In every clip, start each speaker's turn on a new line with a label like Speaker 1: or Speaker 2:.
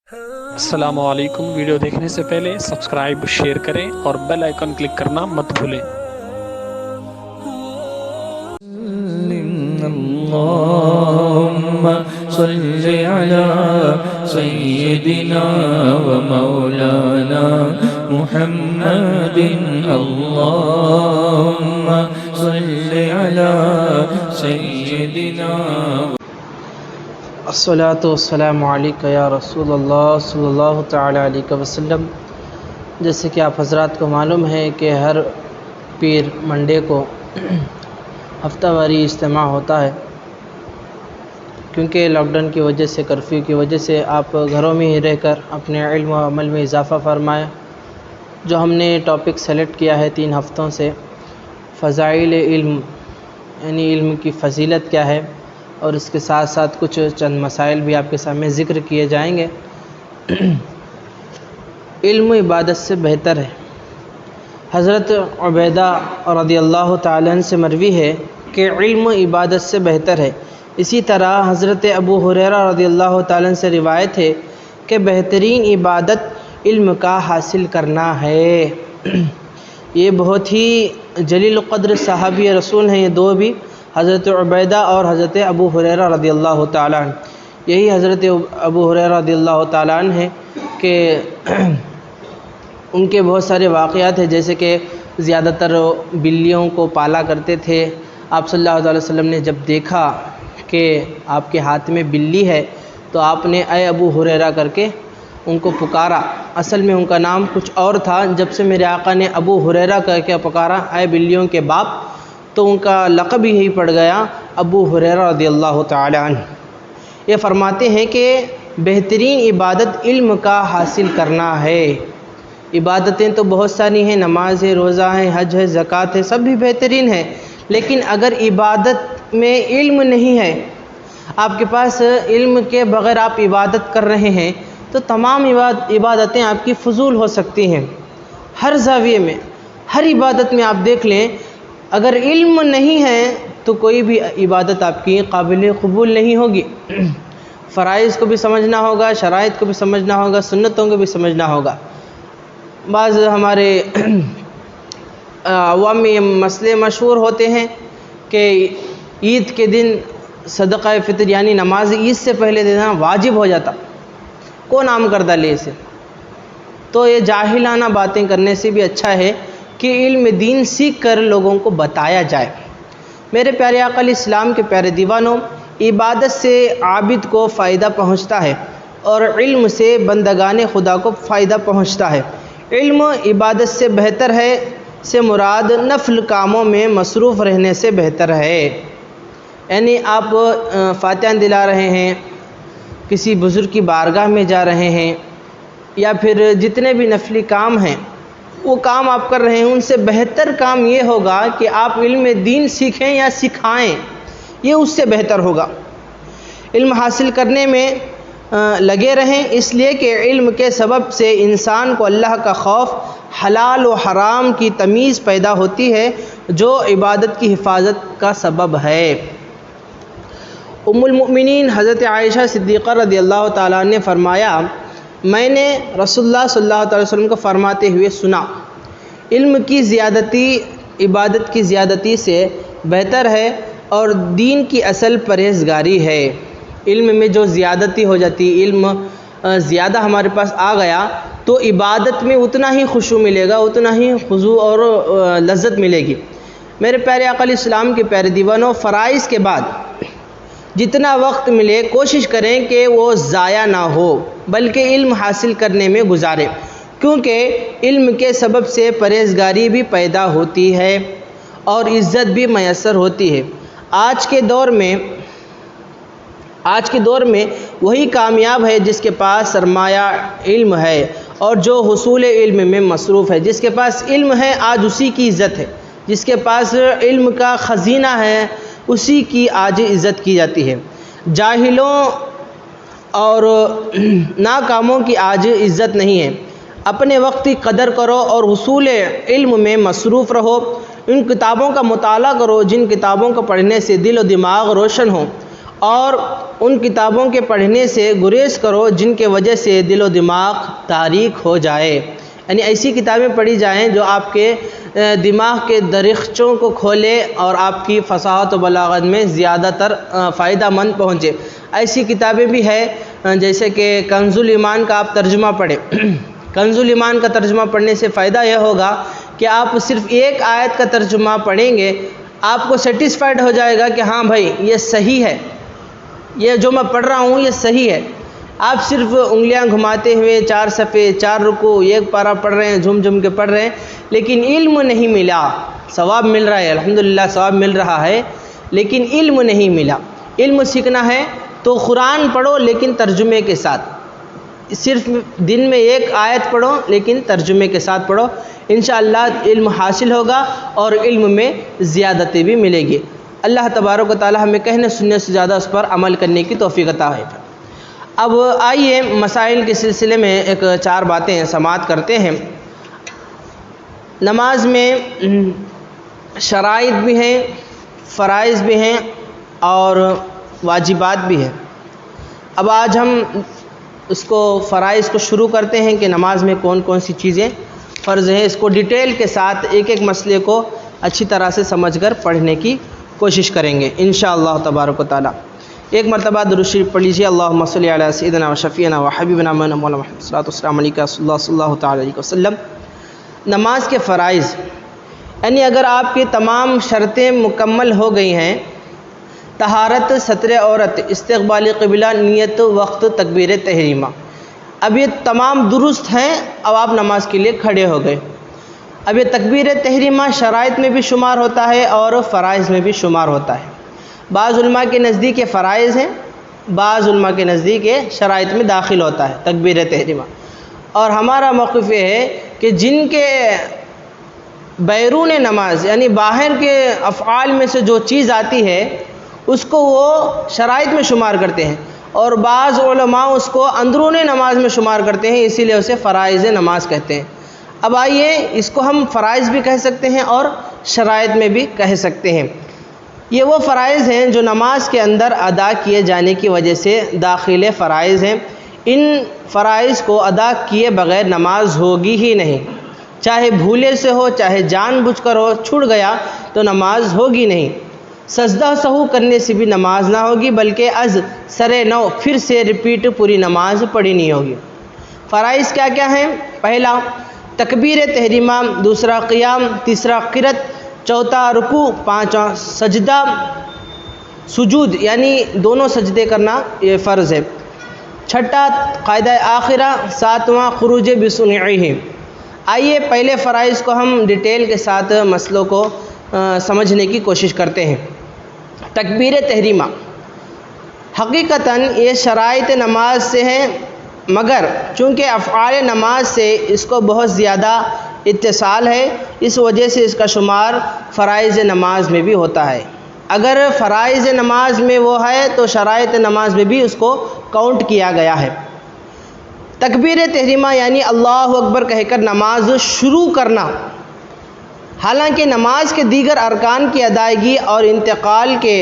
Speaker 1: السلام علیکم۔ ویڈیو دیکھنے سے پہلے سبسکرائب شیئر کریں اور بیل آئیکن کلک کرنا مت بھولیں۔
Speaker 2: اللهم صل على سيدنا ومولانا محمد اللهم صل على سيدنا
Speaker 3: الصلاۃ والسلام علیک یا رسول اللہ صلی اللہ تعالی علیہ وسلم۔ جیسے کہ آپ حضرات کو معلوم ہے کہ ہر پیر منڈے کو ہفتہ واری اجتماع ہوتا ہے، کیونکہ لاک ڈاؤن کی وجہ سے، کرفیو کی وجہ سے آپ گھروں میں ہی رہ کر اپنے علم و عمل میں اضافہ فرمائیں۔ جو ہم نے ٹاپک سلیکٹ کیا ہے 3 ہفتوں سے، فضائل علم، یعنی علم کی فضیلت کیا ہے، اور اس کے ساتھ ساتھ کچھ چند مسائل بھی آپ کے سامنے ذکر کیے جائیں گے۔ علم عبادت سے بہتر ہے۔ حضرت عبیدہ رضی اللہ تعالیٰ عنہ سے مروی ہے کہ علم عبادت سے بہتر ہے۔ اسی طرح حضرت ابو ہریرہ رضی اللہ تعالیٰ عنہ سے روایت ہے کہ بہترین عبادت علم کا حاصل کرنا ہے۔ یہ بہت ہی جلیل القدر صحابی رسول ہیں یہ دو بھی، حضرت عبیدہ اور حضرت ابو ہریرہ رضی اللہ تعالیٰ عنہ۔ یہی حضرت ابو ہریرہ رضی اللہ تعالیٰ عنہ ہے کہ ان کے بہت سارے واقعات ہیں، جیسے کہ زیادہ تر بلیوں کو پالا کرتے تھے۔ آپ صلی اللہ علیہ وسلم نے جب دیکھا کہ آپ کے ہاتھ میں بلی ہے تو آپ نے اے ابو ہریرہ کر کے ان کو پکارا۔ اصل میں ان کا نام کچھ اور تھا، جب سے میرے آقا نے ابو ہریرہ کر کے پکارا اے بلیوں کے باپ، تو ان کا لقب یہی پڑ گیا ابو ہریرہ رضی اللہ تعالی عنہ۔ یہ فرماتے ہیں کہ بہترین عبادت علم کا حاصل کرنا ہے۔ عبادتیں تو بہت ساری ہیں، نماز ہے، روزہ ہے، حج ہے، زکوٰۃ ہے، سب بھی بہترین ہے، لیکن اگر عبادت میں علم نہیں ہے، آپ کے پاس علم کے بغیر آپ عبادت کر رہے ہیں تو تمام عبادتیں آپ کی فضول ہو سکتی ہیں۔ ہر زاویے میں، ہر عبادت میں آپ دیکھ لیں، اگر علم نہیں ہے تو کوئی بھی عبادت آپ کی قابل قبول نہیں ہوگی۔ فرائض کو بھی سمجھنا ہوگا، شرائط کو بھی سمجھنا ہوگا، سنتوں کو بھی سمجھنا ہوگا۔ بعض ہمارے عوام میں مسئلے مشہور ہوتے ہیں کہ عید کے دن صدقہ فطر یعنی نماز عید سے پہلے دینا واجب ہو جاتا، کون عام کردہ لے اسے؟ تو یہ جاہلانہ باتیں کرنے سے بھی اچھا ہے کہ علم دین سیکھ کر لوگوں کو بتایا جائے۔ میرے پیارے آقا علیہ السلام کے پیارے دیوانوں، عبادت سے عابد کو فائدہ پہنچتا ہے اور علم سے بندگان خدا کو فائدہ پہنچتا ہے۔ علم عبادت سے بہتر ہے سے مراد نفل کاموں میں مصروف رہنے سے بہتر ہے۔ یعنی آپ فاتحہ دلا رہے ہیں، کسی بزرگ کی بارگاہ میں جا رہے ہیں، یا پھر جتنے بھی نفلی کام ہیں وہ کام آپ کر رہے ہیں، ان سے بہتر کام یہ ہوگا کہ آپ علم دین سیکھیں یا سکھائیں، یہ اس سے بہتر ہوگا۔ علم حاصل کرنے میں لگے رہیں، اس لیے کہ علم کے سبب سے انسان کو اللہ کا خوف، حلال و حرام کی تمیز پیدا ہوتی ہے، جو عبادت کی حفاظت کا سبب ہے۔ ام المؤمنین حضرت عائشہ صدیقہ رضی اللہ تعالیٰ نے فرمایا، میں نے رسول اللہ صلی اللہ علیہ وسلم کو فرماتے ہوئے سنا، علم کی زیادتی عبادت کی زیادتی سے بہتر ہے اور دین کی اصل پرہیزگاری ہے۔ علم میں جو زیادتی ہو جاتی، علم زیادہ ہمارے پاس آ گیا تو عبادت میں اتنا ہی خشوع ملے گا، اتنا ہی خضوع اور لذت ملے گی۔ میرے پیارے آقا علیہ السلام کے پیارے دیوانوں، فرائض کے بعد جتنا وقت ملے کوشش کریں کہ وہ ضائع نہ ہو، بلکہ علم حاصل کرنے میں گزاریں، کیونکہ علم کے سبب سے پرہیزگاری بھی پیدا ہوتی ہے اور عزت بھی میسر ہوتی ہے۔ آج کے دور میں وہی کامیاب ہے جس کے پاس سرمایہ علم ہے اور جو حصول علم میں مصروف ہے۔ جس کے پاس علم ہے آج اسی کی عزت ہے، جس کے پاس علم کا خزینہ ہے اسی کی آج عزت کی جاتی ہے۔ جاہلوں اور ناکاموں کی آج عزت نہیں ہے۔ اپنے وقت کی قدر کرو اور حصول علم میں مصروف رہو۔ ان کتابوں کا مطالعہ کرو جن کتابوں کو پڑھنے سے دل و دماغ روشن ہو اور ان کتابوں کے پڑھنے سے گریز کرو جن کے وجہ سے دل و دماغ تاریک ہو جائے، یعنی ایسی کتابیں پڑھی جائیں جو آپ کے دماغ کے درخچوں کو کھولے اور آپ کی فصاحت و بلاغت میں زیادہ تر فائدہ مند پہنچے۔ ایسی کتابیں بھی ہے جیسے کہ کنز الایمان کا آپ ترجمہ پڑھیں۔ کنز الایمان کا ترجمہ پڑھنے سے فائدہ یہ ہوگا کہ آپ صرف ایک آیت کا ترجمہ پڑھیں گے، آپ کو سیٹسفائیڈ ہو جائے گا کہ ہاں بھائی یہ صحیح ہے، یہ جو میں پڑھ رہا ہوں یہ صحیح ہے۔ آپ صرف انگلیاں گھماتے ہوئے 4 صفحے 4 رکوع 1 پارہ پڑھ رہے ہیں، جھوم جھوم کے پڑھ رہے ہیں، لیکن علم نہیں ملا۔ ثواب مل رہا ہے، الحمدللہ ثواب مل رہا ہے، لیکن علم نہیں ملا۔ علم سیکھنا ہے تو قرآن پڑھو لیکن ترجمے کے ساتھ، صرف دن میں 1 آیت پڑھو لیکن ترجمے کے ساتھ پڑھو، انشاءاللہ علم حاصل ہوگا اور علم میں زیادتی بھی ملے گی۔ اللہ تبارک و تعالی ہمیں کہنے سننے سے زیادہ اس پر عمل کرنے کی توفیق عطا فرمائے۔ اب آئیے مسائل کے سلسلے میں 4 باتیں سماعت کرتے ہیں۔ نماز میں شرائط بھی ہیں، فرائض بھی ہیں اور واجبات بھی ہیں۔ اب آج ہم اس کو فرائض کو شروع کرتے ہیں کہ نماز میں کون کون سی چیزیں فرض ہیں، اس کو ڈیٹیل کے ساتھ ایک ایک مسئلے کو اچھی طرح سے سمجھ کر پڑھنے کی کوشش کریں گے انشاءاللہ تبارک و تعالی۔ ایک مرتبہ درود شریف پڑھ لیجیے، اللہم صلی علی سیدنا و شفیعنا و حبیبنا مولانا محمد صلی اللہ علیہ وسلم وسلم۔ نماز کے فرائض، یعنی اگر آپ کی تمام شرطیں مکمل ہو گئی ہیں، طہارت، ستر عورت، استقبال قبلہ، نیت، وقت، تکبیر تحریمہ، اب یہ تمام درست ہیں، اب آپ نماز کے لیے کھڑے ہو گئے۔ اب یہ تکبیر تحریمہ شرائط میں بھی شمار ہوتا ہے اور فرائض میں بھی شمار ہوتا ہے۔ بعض علماء کے نزدیک یہ فرائض ہیں، بعض علماء کے نزدیک یہ شرائط میں داخل ہوتا ہے تکبیر تحریمہ، اور ہمارا موقف یہ ہے کہ جن کے بیرون نماز یعنی باہر کے افعال میں سے جو چیز آتی ہے اس کو وہ شرائط میں شمار کرتے ہیں، اور بعض علماء اس کو اندرون نماز میں شمار کرتے ہیں، اسی لیے اسے فرائض نماز کہتے ہیں۔ اب آئیے اس کو ہم فرائض بھی کہہ سکتے ہیں اور شرائط میں بھی کہہ سکتے ہیں۔ یہ وہ فرائض ہیں جو نماز کے اندر ادا کیے جانے کی وجہ سے داخل فرائض ہیں۔ ان فرائض کو ادا کیے بغیر نماز ہوگی ہی نہیں، چاہے بھولے سے ہو چاہے جان بوجھ کر ہو، چھوٹ گیا تو نماز ہوگی نہیں۔ سجدہ سہو کرنے سے بھی نماز نہ ہوگی، بلکہ از سر نو پھر سے ریپیٹ پوری نماز پڑھی نہیں ہوگی۔ فرائض کیا کیا ہیں؟ پہلا تکبیر تحریمہ، دوسرا قیام، تیسرا قرات، چوتھا رکوع، پانچواں سجدہ سجود یعنی دونوں سجدے کرنا یہ فرض ہے، چھٹا قاعدہ آخرہ، ساتواں خروج بصنعہ۔ آئیے پہلے فرائض کو ہم ڈیٹیل کے ساتھ مسئلوں کو سمجھنے کی کوشش کرتے ہیں۔ تکبیر تحریمہ حقیقتاً یہ شرائط نماز سے ہیں، مگر چونکہ افعال نماز سے اس کو بہت زیادہ اتصال ہے، اس وجہ سے اس کا شمار فرائض نماز میں بھی ہوتا ہے۔ اگر فرائض نماز میں وہ ہے تو شرائط نماز میں بھی اس کو کاؤنٹ کیا گیا ہے۔ تکبیر تحریمہ یعنی اللہ اکبر کہہ کر نماز شروع کرنا، حالانکہ نماز کے دیگر ارکان کی ادائیگی اور انتقال کے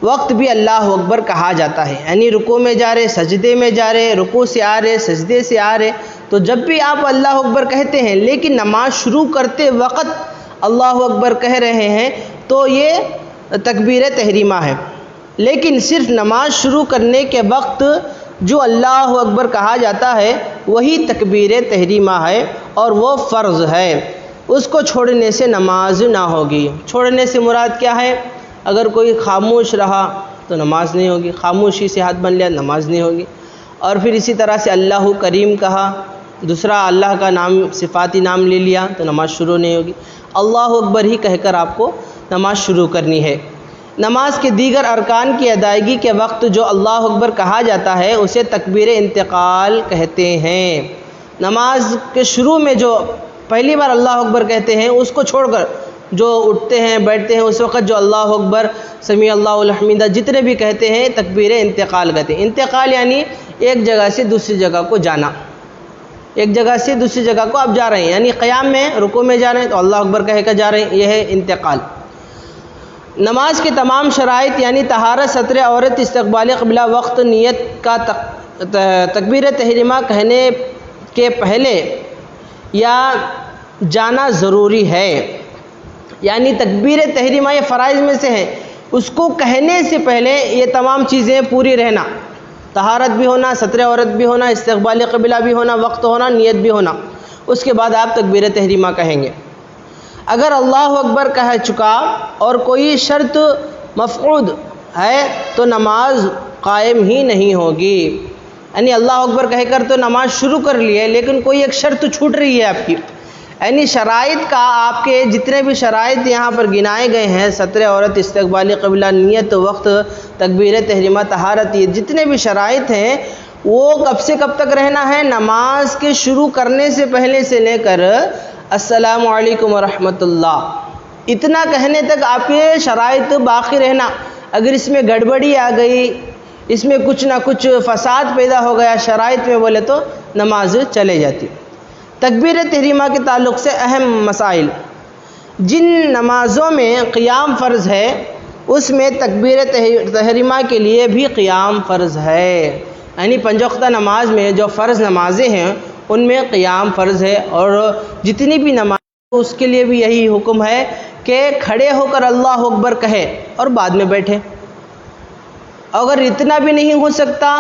Speaker 3: وقت بھی اللہ اکبر کہا جاتا ہے، یعنی رکوع میں جا رہے، سجدے میں جا رہے، رکوع سے آ رہے، سجدے سے آ رہے، تو جب بھی آپ اللہ اکبر کہتے ہیں لیکن نماز شروع کرتے وقت اللہ اکبر کہہ رہے ہیں تو یہ تکبیر تحریمہ ہے۔ لیکن صرف نماز شروع کرنے کے وقت جو اللہ اکبر کہا جاتا ہے وہی تکبیر تحریمہ ہے اور وہ فرض ہے، اس کو چھوڑنے سے نماز نہ ہوگی۔ چھوڑنے سے مراد کیا ہے؟ اگر کوئی خاموش رہا تو نماز نہیں ہوگی، خاموشی سے ہاتھ بن لیا نماز نہیں ہوگی، اور پھر اسی طرح سے اللہ کریم کہا، دوسرا اللہ کا نام صفاتی نام لے لیا تو نماز شروع نہیں ہوگی۔ اللہ اکبر ہی کہہ کر آپ کو نماز شروع کرنی ہے۔ نماز کے دیگر ارکان کی ادائیگی کے وقت جو اللہ اکبر کہا جاتا ہے اسے تکبیر انتقال کہتے ہیں۔ نماز کے شروع میں جو پہلی بار اللہ اکبر کہتے ہیں اس کو چھوڑ کر جو اٹھتے ہیں بیٹھتے ہیں اس وقت جو اللہ اکبر سمیع اللہ الحمدہ جتنے بھی کہتے ہیں تکبیر انتقال کہتے ہیں۔ انتقال یعنی ایک جگہ سے دوسری جگہ کو جانا، ایک جگہ سے دوسری جگہ کو آپ جا رہے ہیں، یعنی قیام میں رکوع میں جا رہے ہیں تو اللہ اکبر کہہ کر جا رہے ہیں، یہ ہے انتقال۔ نماز کے تمام شرائط یعنی طہارت، ستر عورت، استقبال قبلہ، وقت، نیت کا تکبیر تحریمہ کہنے کے پہلے یا جانا ضروری ہے۔ یعنی تکبیر تحریمہ یہ فرائض میں سے ہے، اس کو کہنے سے پہلے یہ تمام چیزیں پوری رہنا، طہارت بھی ہونا، ستر عورت بھی ہونا، استقبال قبلہ بھی ہونا، وقت ہونا، نیت بھی ہونا، اس کے بعد آپ تکبیر تحریمہ کہیں گے۔ اگر اللہ اکبر کہہ چکا اور کوئی شرط مفقود ہے تو نماز قائم ہی نہیں ہوگی۔ یعنی اللہ اکبر کہہ کر تو نماز شروع کر لی ہے، لیکن کوئی ایک شرط چھوٹ رہی ہے آپ کی، یعنی شرائط کا آپ کے جتنے بھی شرائط یہاں پر گنائے گئے ہیں، ستر عورت، استقبال قبلہ، نیت، وقت، تکبیر تحریمہ، طہارت، یہ جتنے بھی شرائط ہیں وہ کب سے کب تک رہنا ہے؟ نماز کے شروع کرنے سے پہلے سے لے کر السلام علیکم ورحمۃ اللہ اتنا کہنے تک آپ کے شرائط باقی رہنا۔ اگر اس میں گڑبڑی آ گئی، اس میں کچھ نہ کچھ فساد پیدا ہو گیا شرائط میں بولے تو نماز چلے جاتی۔ تکبیر تحریمہ کے تعلق سے اہم مسائل: جن نمازوں میں قیام فرض ہے اس میں تکبیر تحریمہ کے لیے بھی قیام فرض ہے۔ یعنی پنج وقتہ نماز میں جو فرض نمازیں ہیں ان میں قیام فرض ہے، اور جتنی بھی نماز اس کے لیے بھی یہی حکم ہے کہ کھڑے ہو کر اللہ اکبر کہے اور بعد میں بیٹھے۔ اگر اتنا بھی نہیں ہو سکتا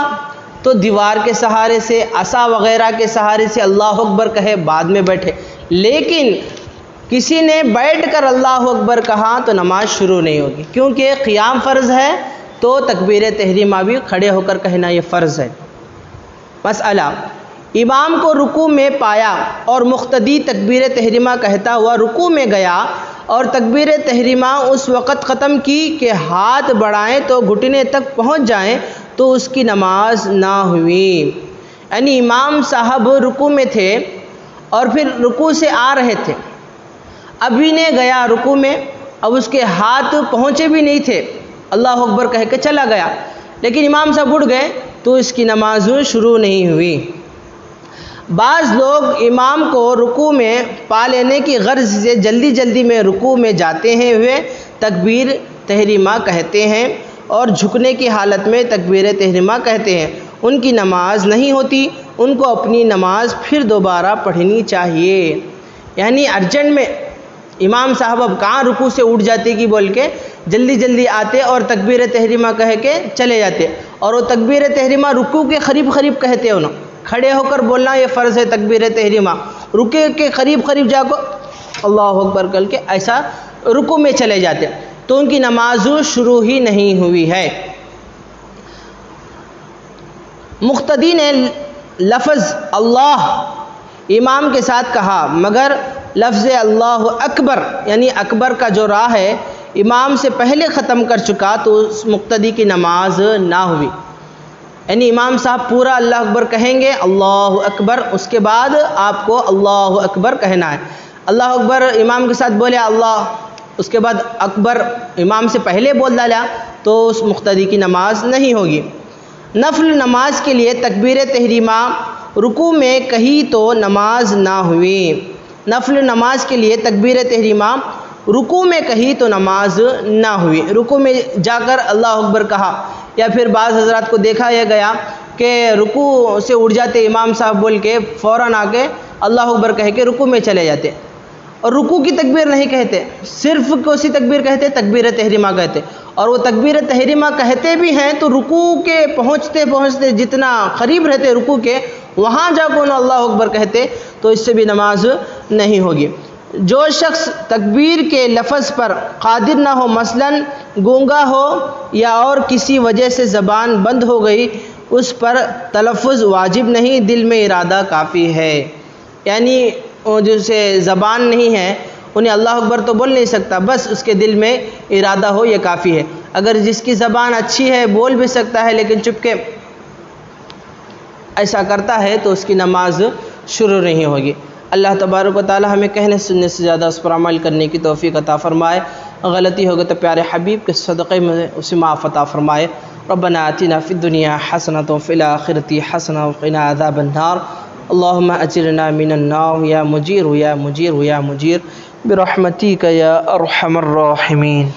Speaker 3: تو دیوار کے سہارے سے، عصا وغیرہ کے سہارے سے اللہ اکبر کہے، بعد میں بیٹھے۔ لیکن کسی نے بیٹھ کر اللہ اکبر کہا تو نماز شروع نہیں ہوگی، کیونکہ قیام فرض ہے تو تکبیر تحریمہ بھی کھڑے ہو کر کہنا یہ فرض ہے۔ مسئلہ: امام کو رکوع میں پایا اور مقتدی تکبیر تحریمہ کہتا ہوا رکوع میں گیا اور تکبیر تحریمہ اس وقت ختم کی کہ ہاتھ بڑھائیں تو گھٹنے تک پہنچ جائیں تو اس کی نماز نہ ہوئی۔ یعنی امام صاحب رکوع میں تھے اور پھر رکوع سے آ رہے تھے، ابھی نے گیا رکوع میں، اب اس کے ہاتھ پہنچے بھی نہیں تھے، اللہ اکبر کہہ کے چلا گیا، لیکن امام صاحب اٹھ گئے تو اس کی نماز شروع نہیں ہوئی۔ بعض لوگ امام کو رکوع میں پا لینے کی غرض سے جلدی جلدی میں رکوع میں جاتے ہیں ہوئے تکبیر تحریمہ کہتے ہیں اور جھکنے کی حالت میں تکبیر تحریمہ کہتے ہیں، ان کی نماز نہیں ہوتی، ان کو اپنی نماز پھر دوبارہ پڑھنی چاہیے۔ یعنی ارجنٹ میں امام صاحب اب کہاں رکوع سے اٹھ جاتے کہ بول کے جلدی جلدی آتے اور تکبیر تحریمہ کہہ کے چلے جاتے، اور وہ تکبیر تحریمہ رکوع کے قریب قریب کہتے انہوں، کھڑے ہو کر بولنا یہ فرض ہے تکبیر تحریمہ، رکوع کے قریب قریب جا کو اللہ اکبر کر کے ایسا رکوع میں چلے جاتے، تو ان کی نماز شروع ہی نہیں ہوئی ہے۔ مقتدی نے لفظ اللہ امام کے ساتھ کہا مگر لفظ اللہ اکبر یعنی اکبر کا جو راہ ہے امام سے پہلے ختم کر چکا تو اس مقتدی کی نماز نہ ہوئی۔ یعنی امام صاحب پورا اللہ اکبر کہیں گے، اللہ اکبر، اس کے بعد آپ کو اللہ اکبر کہنا ہے۔ اللہ اکبر امام کے ساتھ بولے اللہ، اس کے بعد اکبر امام سے پہلے بول ڈالا تو اس مقتدی کی نماز نہیں ہوگی۔ نفل نماز کے لیے تکبیر تحریمہ رکوع میں کہی تو نماز نہ ہوئی۔ نفل نماز کے لیے تکبیر تحریمہ رکوع میں کہی تو نماز نہ ہوئی، رکوع میں جا کر اللہ اکبر کہا، یا پھر بعض حضرات کو دیکھا یہ گیا کہ رکوع سے اٹھ جاتے امام صاحب بول کے فوراً آ کے اللہ اکبر کہہ کے رکوع میں چلے جاتے، اور رکوع کی تکبیر نہیں کہتے، صرف کوسی تکبیر کہتے، تکبیر تحریمہ کہتے، اور وہ تکبیر تحریمہ کہتے بھی ہیں تو رکوع کے پہنچتے پہنچتے جتنا قریب رہتے رکوع کے وہاں جا کے انہوں اللہ اکبر کہتے تو اس سے بھی نماز نہیں ہوگی۔ جو شخص تکبیر کے لفظ پر قادر نہ ہو، مثلاً گونگا ہو یا اور کسی وجہ سے زبان بند ہو گئی، اس پر تلفظ واجب نہیں، دل میں ارادہ کافی ہے۔ یعنی جسے زبان نہیں ہے انہیں اللہ اکبر تو بول نہیں سکتا، بس اس کے دل میں ارادہ ہو یہ کافی ہے۔ اگر جس کی زبان اچھی ہے بول بھی سکتا ہے لیکن چپ کے ایسا کرتا ہے تو اس کی نماز شروع نہیں ہوگی۔ اللہ تبارک و تعالی ہمیں کہنے سننے سے زیادہ اس پر عمل کرنے کی توفیق عطا فرمائے، غلطی ہوگی تو پیارے حبیب کے صدقے میں اسے معاف عطا فرمائے۔ ربنا آتنا فی الدنیا حسنۃ وفی الآخرۃ حسنۃ وقنا عذاب النار۔ اللهم اجرنا من النار یا مجیر یا مجیر یا مجیر برحمتک یا ارحم الراحمین۔